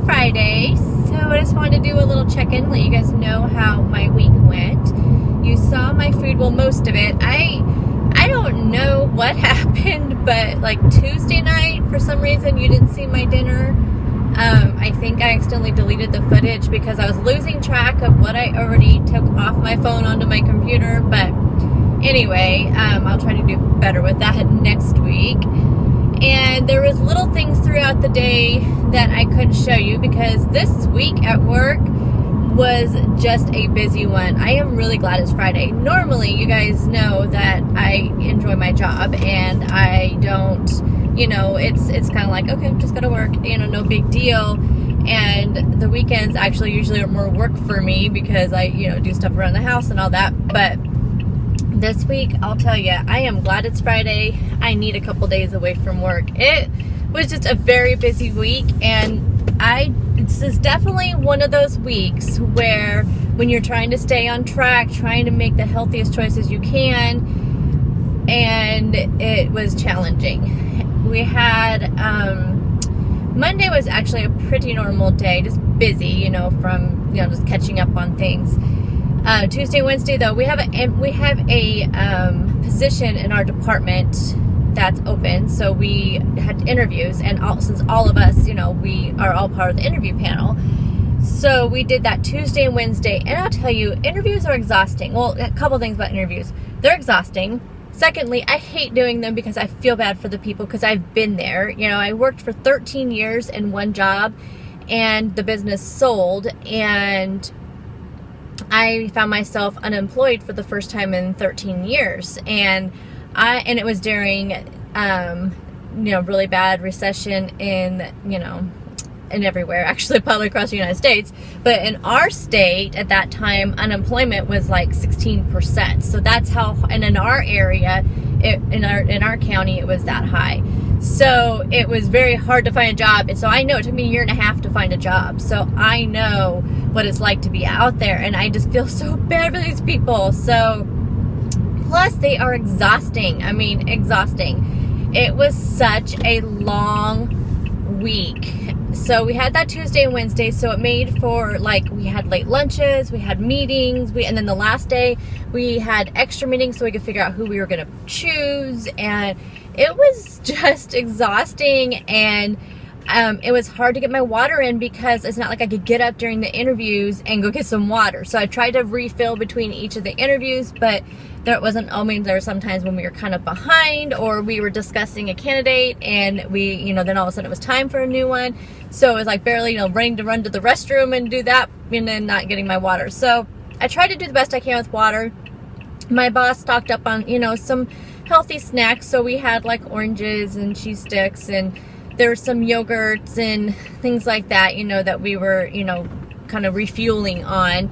Friday, so I just wanted to do a little check-in, let you guys know how my week went. You saw my food, well, most of it. I don't know what happened, but like Tuesday night, for some reason, you didn't see my dinner. I think I accidentally deleted the footage because I was losing track of what I already took off my phone onto my computer, but anyway, I'll try to do better with that next week. And there was little things throughout the day that I couldn't show you because this week at work was just a busy one. I am really glad it's Friday. Normally, you guys know that I enjoy my job and I don't, it's kind of like, okay, I'm just gonna work, no big deal. And the weekends actually usually are more work for me because I, do stuff around the house and all that. But this week, I'll tell you, I am glad it's Friday. I need a couple days away from work. It was just a very busy week, and this is definitely one of those weeks where when you're trying to stay on track, trying to make the healthiest choices you can, and it was challenging. We had, Monday was actually a pretty normal day, just busy, from, just catching up on things. Tuesday, Wednesday, though, we have a position in our department that's open. So we had interviews, and since all of us, we are all part of the interview panel. So we did that Tuesday and Wednesday, and I'll tell you, interviews are exhausting. Well, a couple things about interviews. They're exhausting. Secondly, I hate doing them because I feel bad for the people because I've been there. I worked for 13 years in one job, and the business sold, and I found myself unemployed for the first time in 13 years. And it was during, really bad recession in everywhere, actually, probably across the United States. But in our state at that time, unemployment was like 16%. So that's how, and in our area, in our county, it was that high. So it was very hard to find a job. And so I know it took me a year and a half to find a job. So I know what it's like to be out there. And I just feel so bad for these people. So, plus they are exhausting. Exhausting. It was such a long week. So we had that Tuesday and Wednesday. So it made for, we had late lunches, we had meetings, and then the last day we had extra meetings so we could figure out who we were going to choose. And it was just exhausting, and it was hard to get my water in because it's not like I could get up during the interviews and go get some water. So I tried to refill between each of the interviews, but there wasn't. There were some times when we were kind of behind, or we were discussing a candidate, and we, then all of a sudden it was time for a new one. So it was like barely, running to run to the restroom and do that, and then not getting my water. So I tried to do the best I can with water. My boss stocked up on, some healthy snacks. So we had like oranges and cheese sticks, and there were some yogurts and things like that, that we were, kind of refueling on.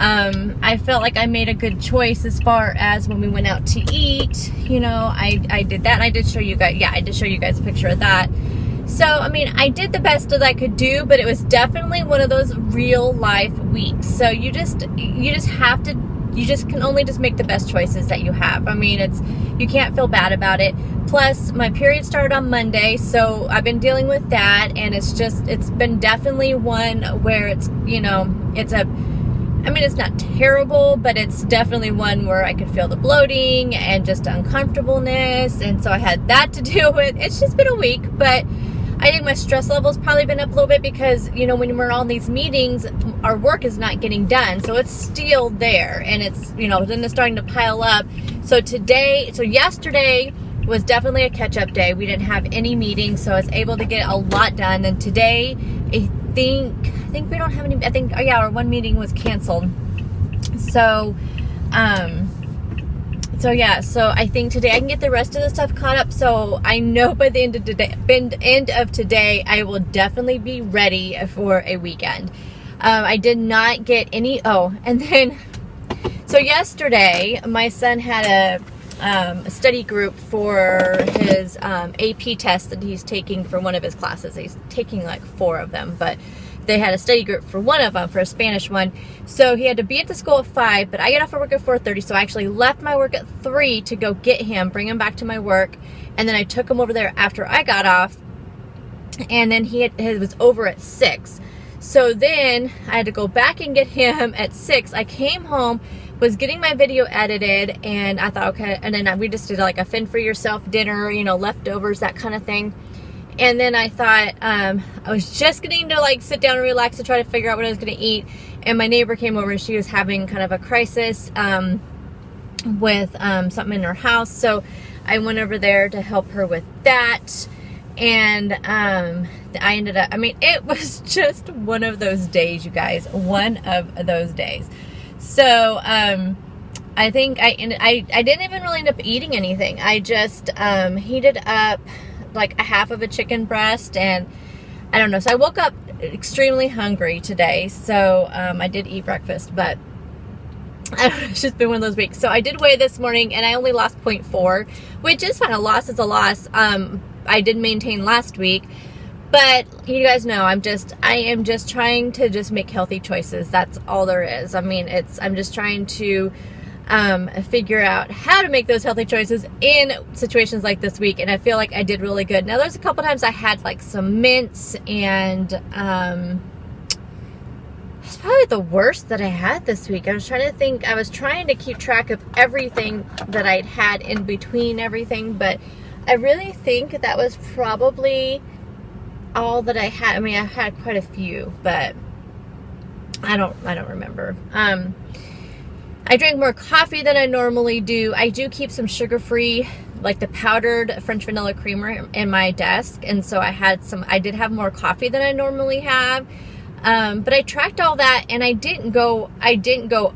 I felt like I made a good choice as far as when we went out to eat. I did that, and I did show you guys, I did show you guys a picture of that. So, I did the best that I could do, but it was definitely one of those real life weeks. So you just can only just make the best choices that you have. You can't feel bad about it. Plus, my period started on Monday, so I've been dealing with that, and it's been definitely one where it's not terrible, but it's definitely one where I could feel the bloating and just uncomfortableness, and so I had that to deal with. It's just been a week, but I think my stress level's probably been up a little bit because, when we're on these meetings, our work is not getting done. So it's still there, and it's, then it's starting to pile up. So yesterday was definitely a catch-up day. We didn't have any meetings, so I was able to get a lot done. And today, I think we don't have any, our one meeting was canceled. So, so I think today I can get the rest of the stuff caught up. So I know by the end of today, I will definitely be ready for a weekend. I did not get any, so yesterday my son had a study group for his AP test that he's taking for one of his classes. He's taking like 4 of them, but they had a study group for one of them, for a Spanish one. So he had to be at the school at 5, but I get off of work at 4:30, so I actually left my work at 3 to go get him, bring him back to my work, and then I took him over there after I got off. and then he was over at 6. So then I had to go back and get him at 6. I came home, was getting my video edited, and I thought, okay, and then we just did like a fend for yourself dinner, you know, leftovers, that kind of thing. And then I thought, I was just getting to like sit down and relax to try to figure out what I was going to eat. And my neighbor came over and she was having kind of a crisis with something in her house. So I went over there to help her with that. And I ended up, I mean, it was just one of those days, you guys, one of those days. So I think I didn't even really end up eating anything. I just heated up like a half of a chicken breast, and I don't know. So I woke up extremely hungry today. So I did eat breakfast, but I don't know, it's just been one of those weeks. So I did weigh this morning and I only lost 0.4, which is fine. A loss is a loss. I did maintain last week, but you guys know I am just trying to just make healthy choices. That's all there is. I mean, I'm just trying to figure out how to make those healthy choices in situations like this week, and I feel like I did really good. Now there's a couple times I had like some mints, and it's probably the worst that I had this week. I was trying to keep track of everything that I'd had in between everything, but I really think that was probably all that I had. I mean, I had quite a few, but I don't remember. I drank more coffee than I normally do. I do keep some sugar-free, like the powdered French vanilla creamer in my desk. And so I did have more coffee than I normally have. But I tracked all that, and I didn't go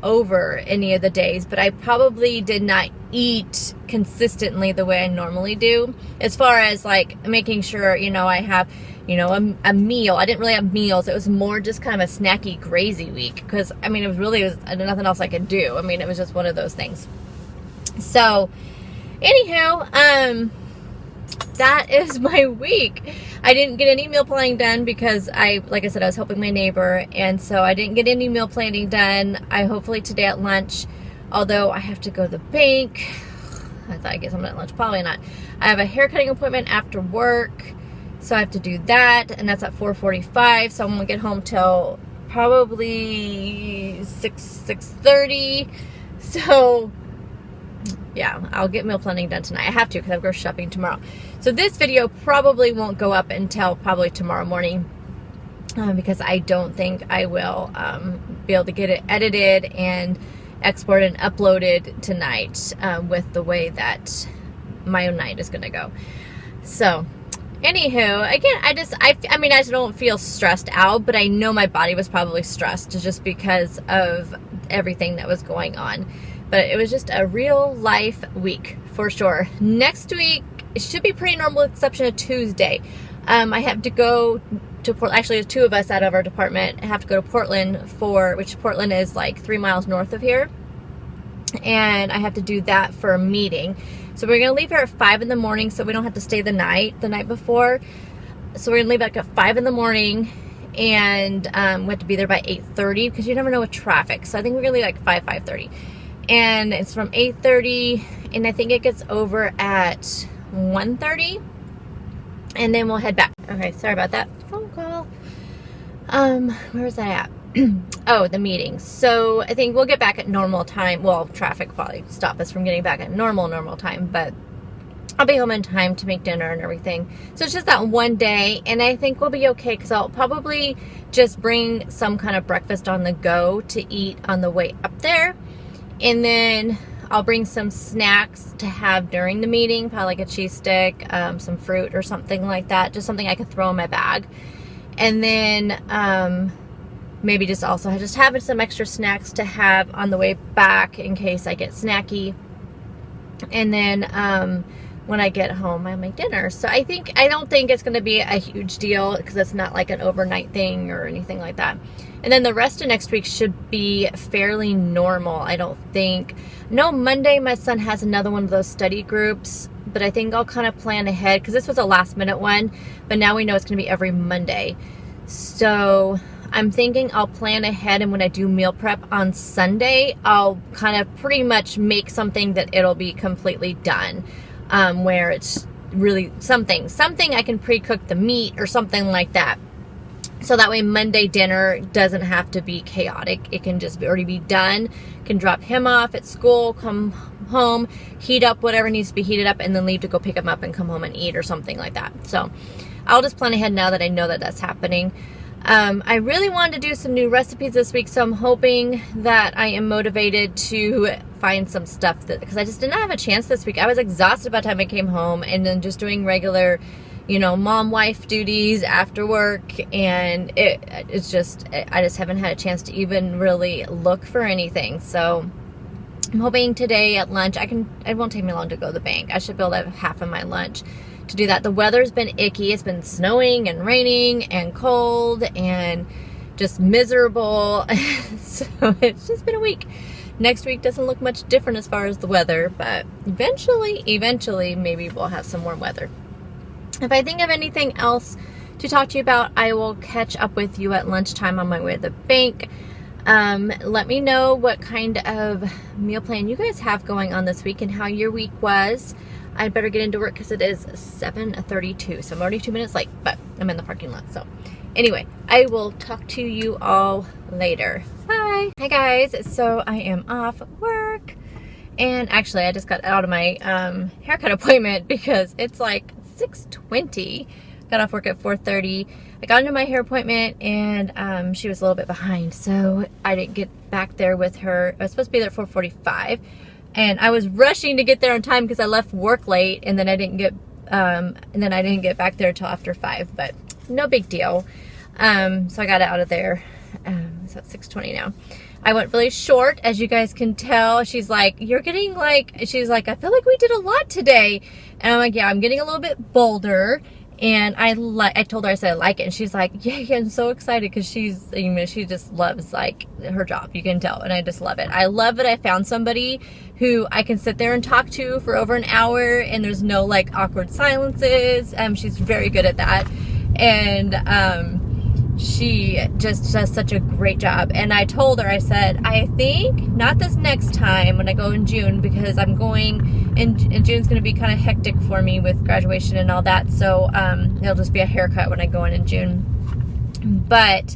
over any of the days, but I probably did not eat consistently the way I normally do, as far as like making sure, you know, I have, you know, a meal. I didn't really have meals. It was more just kind of a snacky, crazy week, because I mean, it was nothing else I could do. I mean, it was just one of those things. So anyhow, that is my week. I didn't get any meal planning done because like I said, I was helping my neighbor, and so I didn't get any meal planning done. Hopefully today at lunch, although I have to go to the bank. I thought I'd get something at lunch, probably not. I have a haircutting appointment after work, so I have to do that, and that's at 4:45. So I'm gonna get home till probably 6:30. So yeah, I'll get meal planning done tonight. I have to, because I have to go shopping tomorrow. So this video probably won't go up until probably tomorrow morning, because I don't think I will be able to get it edited and exported and uploaded tonight with the way that my own night is going to go. So anywho, again, I mean, I just don't feel stressed out, but I know my body was probably stressed just because of everything that was going on. But it was just a real life week for sure. Next week, it should be pretty normal, exception of Tuesday. I have to go to Portland. Actually, there's 2 of us out of our department. I have to go to Portland which Portland is like 3 miles north of here. And I have to do that for a meeting. So we're going to leave here at 5 in the morning so we don't have to stay the night before. So we're going to leave like at 5 in the morning. And we have to be there by 8:30 because you never know with traffic. So I think we're going to leave like 5:30. And it's from 8:30, and I think it gets over at 1:30, and then we'll head back. Okay, sorry about that phone call. Where was that at? Oh, the meeting. So I think we'll get back at normal time. Well, traffic probably stop us from getting back at normal time, but I'll be home in time to make dinner and everything. So it's just that one day, and I think we'll be okay, because I'll probably just bring some kind of breakfast on the go to eat on the way up there. And then I'll bring some snacks to have during the meeting, probably like a cheese stick, some fruit or something like that, just something I could throw in my bag. And then maybe just having some extra snacks to have on the way back in case I get snacky. And then when I get home, I'll make dinner. So I don't think it's going to be a huge deal, because it's not like an overnight thing or anything like that. And then the rest of next week should be fairly normal, I don't think. No, Monday my son has another one of those study groups, but I think I'll kind of plan ahead, because this was a last minute one, but now we know it's going to be every Monday. So I'm thinking I'll plan ahead, and when I do meal prep on Sunday, I'll kind of pretty much make something that it'll be completely done, where it's really something I can pre-cook the meat or something like that. So that way Monday dinner doesn't have to be chaotic. It can just already be done. Can drop him off at school, come home, heat up whatever needs to be heated up, and then leave to go pick him up and come home and eat or something like that. So I'll just plan ahead now that I know that that's happening. I really wanted to do some new recipes this week, so I'm hoping that I am motivated to find some stuff because I just didn't have a chance this week. I was exhausted by the time I came home, and then just doing regular, mom-wife duties after work, and it's just, I just haven't had a chance to even really look for anything. So I'm hoping today at lunch, it won't take me long to go to the bank. I should be able to have half of my lunch to do that. The weather's been icky. It's been snowing and raining and cold and just miserable. So it's just been a week. Next week doesn't look much different as far as the weather, but eventually maybe we'll have some warm weather. If I think of anything else to talk to you about, I will catch up with you at lunchtime on my way to the bank. Let me know what kind of meal plan you guys have going on this week and how your week was. I'd better get into work because it is 7:32, so I'm already 2 minutes late, but I'm in the parking lot. So anyway, I will talk to you all later. Bye. Hi guys, so I am off work, and actually I just got out of my haircut appointment because it's like 6:20. Got off work at 4:30. I got into my hair appointment, and she was a little bit behind, so I didn't get back there with her. I was supposed to be there at 4:45, and I was rushing to get there on time because I left work late, and then I didn't get back there till after 5. But no big deal. So I got out of there. So it's 6:20 now. I went really short, as you guys can tell. She's like, I feel like we did a lot today. And I'm like, yeah, I'm getting a little bit bolder. And I told her, I said, I like it. And she's like, yeah, I'm so excited because she just loves like her job. You can tell. And I just love it. I love that I found somebody who I can sit there and talk to for over an hour and there's no like awkward silences. She's very good at that. And, she just does such a great job. And I told her, I said, I think not this next time when I go in June, because I'm going in June's going to be kind of hectic for me with graduation and all that. So it'll just be a haircut when I go in June. But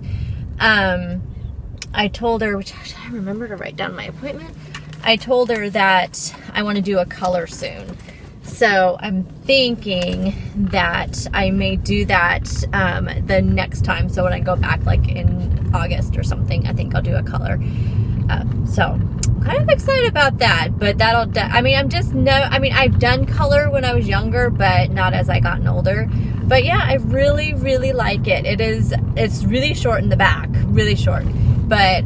I told her, which I remember to write down my appointment. I told her that I want to do a color soon. So I'm thinking that I may do that the next time. So when I go back like in August or something, I think I'll do a color. So I'm kind of excited about that, but I've done color when I was younger, but not as I gotten older. But yeah, I really, really like it. It's really short in the back, really short, but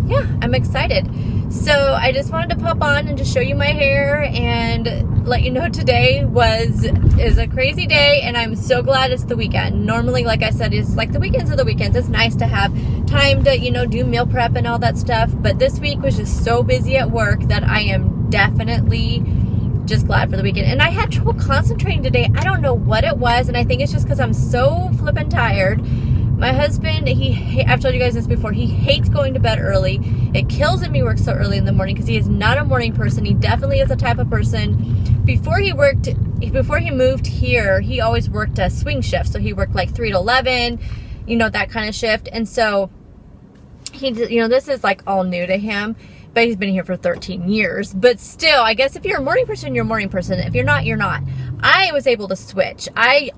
yeah, I'm excited. So I just wanted to pop on and just show you my hair and let you know today is a crazy day, and I'm so glad it's the weekend. Normally, like I said, it's like the weekends are the weekends. It's nice to have time to, do meal prep and all that stuff. But this week was just so busy at work that I am definitely just glad for the weekend. And I had trouble concentrating today. I don't know what it was, and I think it's just because I'm so flippin' tired. My husband, I've told you guys this before, he hates going to bed early. It kills him he works so early in the morning because he is not a morning person. He definitely is the type of person, before he moved here, he always worked a swing shift. So he worked like 3 to 11, that kind of shift. And so this is like all new to him, but he's been here for 13 years. But still, I guess if you're a morning person, you're a morning person. If you're not, you're not. I was able to switch. I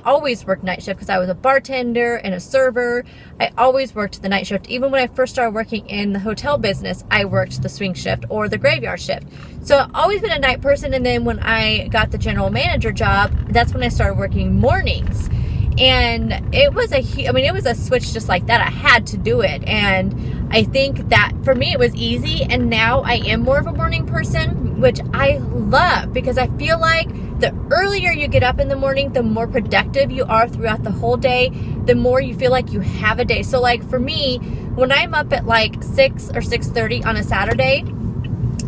always worked night shift because I was a bartender and a server. I always worked the night shift. Even when I first started working in the hotel business, I worked the swing shift or the graveyard shift. So I've always been a night person. And then when I got the general manager job, that's when I started working mornings. And it was a switch just like that. I had to do it. And I think that for me, it was easy. And now I am more of a morning person, which I love because I feel like the earlier you get up in the morning, the more productive you are throughout the whole day, the more you feel like you have a day. So like for me, when I'm up at like 6 or 6:30 on a Saturday,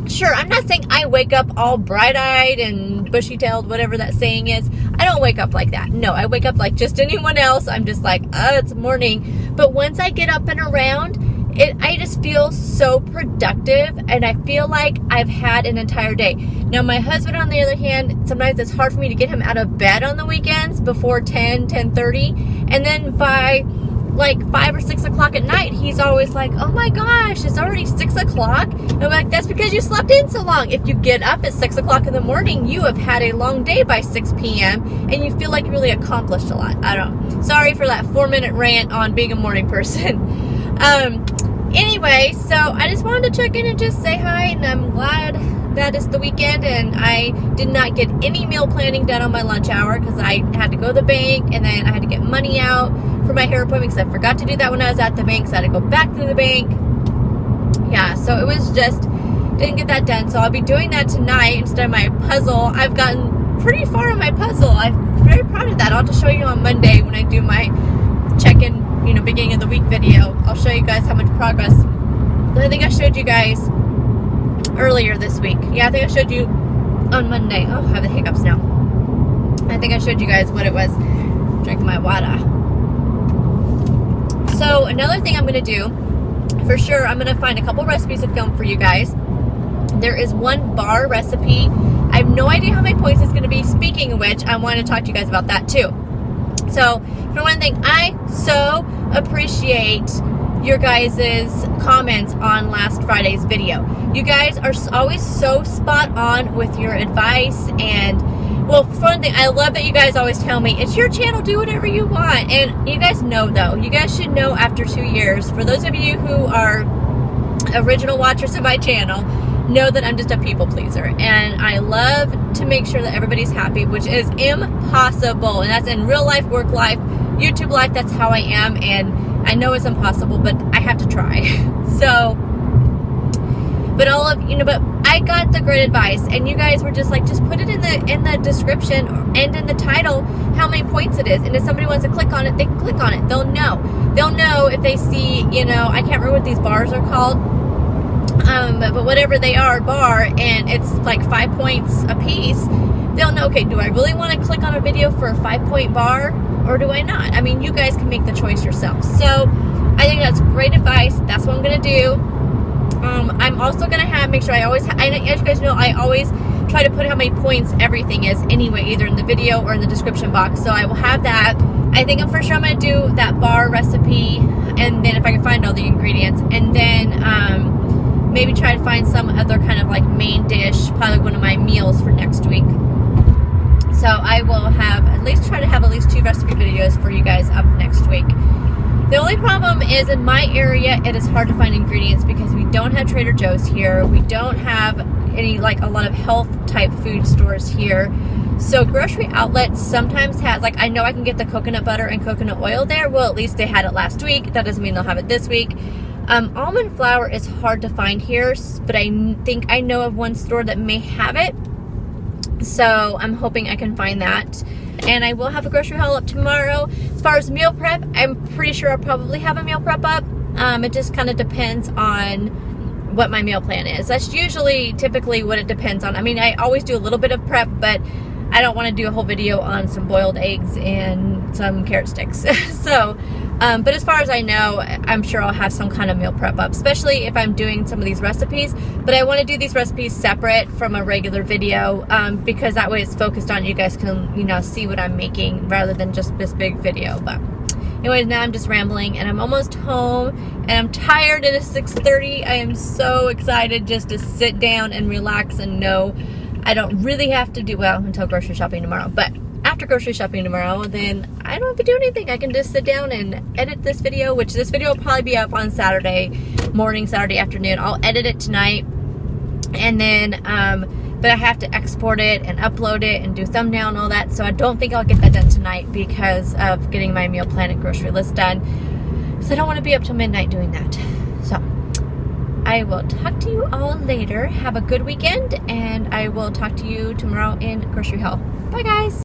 sure, I'm not saying I wake up all bright-eyed and bushy-tailed, whatever that saying is. I don't wake up like that. No, I wake up like just anyone else. I'm just like, it's morning. But once I get up and around, I just feel so productive, and I feel like I've had an entire day. Now, my husband, on the other hand, sometimes it's hard for me to get him out of bed on the weekends before 10:30, and then by like 5 or 6 o'clock at night, he's always like, oh my gosh, it's already 6 o'clock. And I'm like, that's because you slept in so long. If you get up at 6 o'clock in the morning, you have had a long day by 6 p.m. and you feel like you really accomplished a lot. I don't know. Sorry for that 4-minute rant on being a morning person. Anyway, so I just wanted to check in and just say hi, and I'm glad that it's the weekend, and I did not get any meal planning done on my lunch hour because I had to go to the bank, and then I had to get money out for my hair appointment because I forgot to do that when I was at the bank, so I had to go back to the bank. Yeah, so it was just, didn't get that done, so I'll be doing that tonight instead of my puzzle. I've gotten pretty far on my puzzle. I'm very proud of that. I'll just show you on Monday when I do my check-in, beginning of the week video. I'll show you guys how much progress. I think I showed you guys earlier this week. Yeah, I think I showed you on Monday. Oh, I have the hiccups now. I think I showed you guys what it was. Drink my water. So another thing I'm going to do, for sure, I'm going to find a couple recipes to film for you guys. There is one bar recipe. I have no idea how many points it's going to be. Speaking of which, I want to talk to you guys about that too. So, for one thing, I so appreciate your guys' comments on last Friday's video. You guys are always so spot on with your advice, and, well, for one thing, I love that you guys always tell me, it's your channel, do whatever you want. And you guys know, though, you guys should know after 2 years, for those of you who are original watchers of my channel, know that I'm just a people pleaser, and I love to make sure that everybody's happy, which is impossible, and that's in real life, work life, YouTube life. That's how I am, and I know it's impossible, but I have to try. So, but all of but I got the great advice, and you guys were just like, just put it in the description and in the title how many points it is, and if somebody wants to click on it, they can click on it. They'll know if they see, I can't remember what these bars are called. But whatever they are, bar, and it's like 5 points a piece, they'll know, okay, do I really want to click on a video for a 5-point bar, or do I not? I mean, you guys can make the choice yourself. So I think that's great advice. That's what I'm going to do. I'm also going to make sure as you guys know, I always try to put how many points everything is anyway, either in the video or in the description box. So I will have that. I think I'm going to do that bar recipe, and then if I can find all the ingredients, and then, maybe try to find some other kind of like main dish, probably one of my meals for next week. So I will try to have at least 2 recipe videos for you guys up next week. The only problem is in my area, it is hard to find ingredients because we don't have Trader Joe's here. We don't have any, a lot of health type food stores here. So grocery outlets sometimes have, I know I can get the coconut butter and coconut oil there. Well, at least they had it last week. That doesn't mean they'll have it this week. Almond flour is hard to find here, but I think I know of one store that may have it. So I'm hoping I can find that. And I will have a grocery haul up tomorrow. As far as meal prep, I'm pretty sure I'll probably have a meal prep up. It just kind of depends on what my meal plan is. That's typically what it depends on. I mean, I always do a little bit of prep, but I don't want to do a whole video on some boiled eggs and some carrot sticks. So, but as far as I know, I'm sure I'll have some kind of meal prep up, especially if I'm doing some of these recipes. But I want to do these recipes separate from a regular video, because that way it's focused on, you guys can, see what I'm making rather than just this big video. But anyways, now I'm just rambling, and I'm almost home, and I'm tired. It is 6:30. I am so excited just to sit down and relax and know I don't really have to do, until grocery shopping tomorrow. But after grocery shopping tomorrow, then I don't have to do anything. I can just sit down and edit this video, which this video will probably be up on Saturday morning, Saturday afternoon. I'll edit it tonight, and then, but I have to export it and upload it and do thumbnail and all that. So I don't think I'll get that done tonight because of getting my meal plan and grocery list done. So I don't want to be up till midnight doing that. So I will talk to you all later. Have a good weekend, and I will talk to you tomorrow in grocery haul. Bye, guys.